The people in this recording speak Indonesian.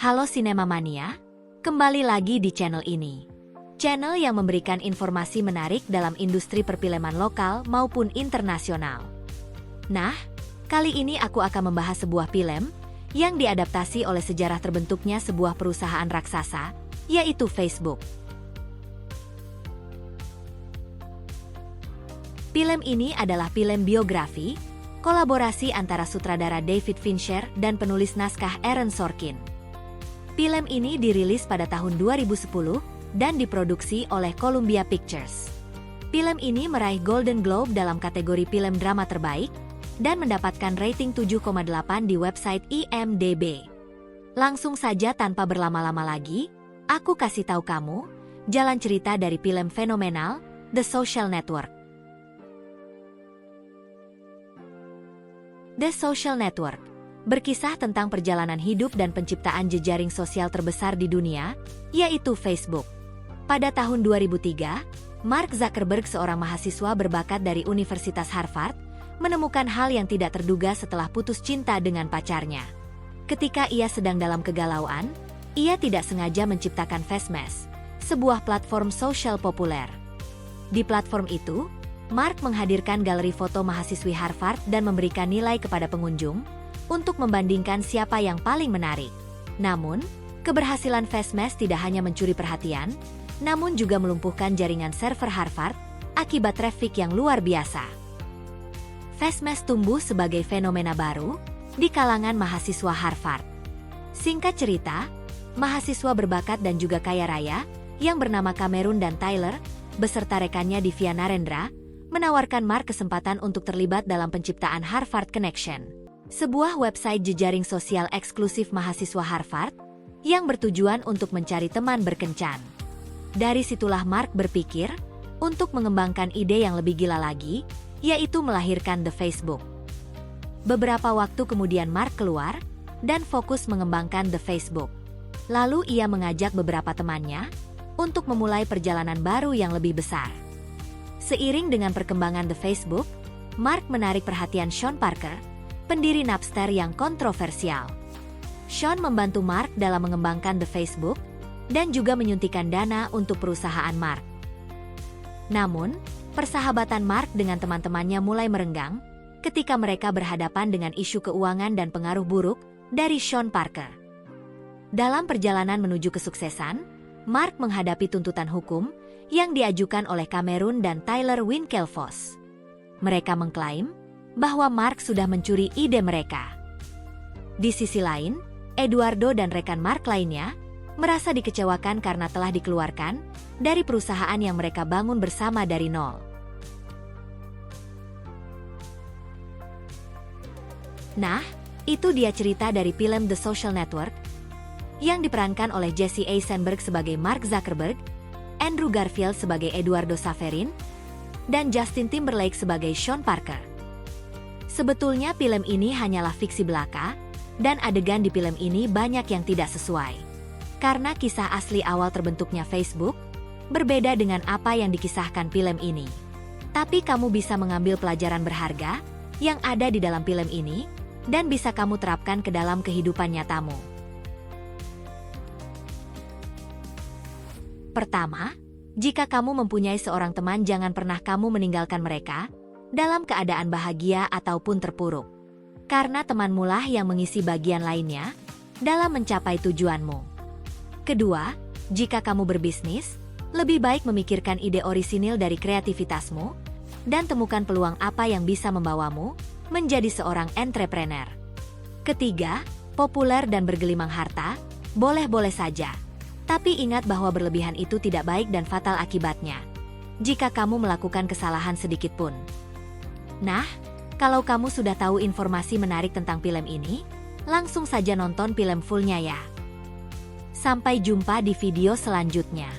Halo Cinema Mania, kembali lagi di channel ini. Channel yang memberikan informasi menarik dalam industri perfilman lokal maupun internasional. Nah, kali ini aku akan membahas sebuah film yang diadaptasi oleh sejarah terbentuknya sebuah perusahaan raksasa, yaitu Facebook. Film ini adalah film biografi, kolaborasi antara sutradara David Fincher dan penulis naskah Aaron Sorkin. Film ini dirilis pada tahun 2010 dan diproduksi oleh Columbia Pictures. Film ini meraih Golden Globe dalam kategori film drama terbaik dan mendapatkan rating 7,8 di website IMDb. Langsung saja tanpa berlama-lama lagi, aku kasih tahu kamu jalan cerita dari film fenomenal The Social Network. The Social Network berkisah tentang perjalanan hidup dan penciptaan jejaring sosial terbesar di dunia, yaitu Facebook. Pada tahun 2003, Mark Zuckerberg, seorang mahasiswa berbakat dari Universitas Harvard, menemukan hal yang tidak terduga setelah putus cinta dengan pacarnya. Ketika ia sedang dalam kegalauan, ia tidak sengaja menciptakan FaceMess, sebuah platform sosial populer. Di platform itu, Mark menghadirkan galeri foto mahasiswi Harvard dan memberikan nilai kepada pengunjung untuk membandingkan siapa yang paling menarik. Namun, keberhasilan FaceMess tidak hanya mencuri perhatian, namun juga melumpuhkan jaringan server Harvard akibat traffic yang luar biasa. FaceMess tumbuh sebagai fenomena baru di kalangan mahasiswa Harvard. Singkat cerita, mahasiswa berbakat dan juga kaya raya yang bernama Cameron dan Tyler beserta rekannya Divya Narendra menawarkan Mark kesempatan untuk terlibat dalam penciptaan Harvard Connection, sebuah website jejaring sosial eksklusif mahasiswa Harvard yang bertujuan untuk mencari teman berkencan. Dari situlah Mark berpikir untuk mengembangkan ide yang lebih gila lagi, yaitu melahirkan The Facebook. Beberapa waktu kemudian Mark keluar dan fokus mengembangkan The Facebook. Lalu ia mengajak beberapa temannya untuk memulai perjalanan baru yang lebih besar. Seiring dengan perkembangan The Facebook, Mark menarik perhatian Sean Parker, pendiri Napster yang kontroversial. Sean membantu Mark dalam mengembangkan The Facebook dan juga menyuntikkan dana untuk perusahaan Mark. Namun, persahabatan Mark dengan teman-temannya mulai merenggang ketika mereka berhadapan dengan isu keuangan dan pengaruh buruk dari Sean Parker. Dalam perjalanan menuju kesuksesan, Mark menghadapi tuntutan hukum yang diajukan oleh Cameron dan Tyler Winklevoss. Mereka mengklaim bahwa Mark sudah mencuri ide mereka. Di sisi lain, Eduardo dan rekan Mark lainnya merasa dikecewakan karena telah dikeluarkan dari perusahaan yang mereka bangun bersama dari nol. Nah, itu dia cerita dari film The Social Network yang diperankan oleh Jesse Eisenberg sebagai Mark Zuckerberg, Andrew Garfield sebagai Eduardo Saverin, dan Justin Timberlake sebagai Sean Parker. Sebetulnya film ini hanyalah fiksi belaka, dan adegan di film ini banyak yang tidak sesuai. Karena kisah asli awal terbentuknya Facebook berbeda dengan apa yang dikisahkan film ini. Tapi kamu bisa mengambil pelajaran berharga yang ada di dalam film ini dan bisa kamu terapkan ke dalam kehidupan nyatamu. Pertama, jika kamu mempunyai seorang teman, jangan pernah kamu meninggalkan mereka dalam keadaan bahagia ataupun terpuruk. Karena temanmulah yang mengisi bagian lainnya dalam mencapai tujuanmu. Kedua, jika kamu berbisnis, lebih baik memikirkan ide orisinil dari kreativitasmu dan temukan peluang apa yang bisa membawamu menjadi seorang entrepreneur. Ketiga, populer dan bergelimang harta, boleh-boleh saja. Tapi ingat bahwa berlebihan itu tidak baik dan fatal akibatnya jika kamu melakukan kesalahan sedikit pun. Nah, kalau kamu sudah tahu informasi menarik tentang film ini, langsung saja nonton film fullnya ya. Sampai jumpa di video selanjutnya.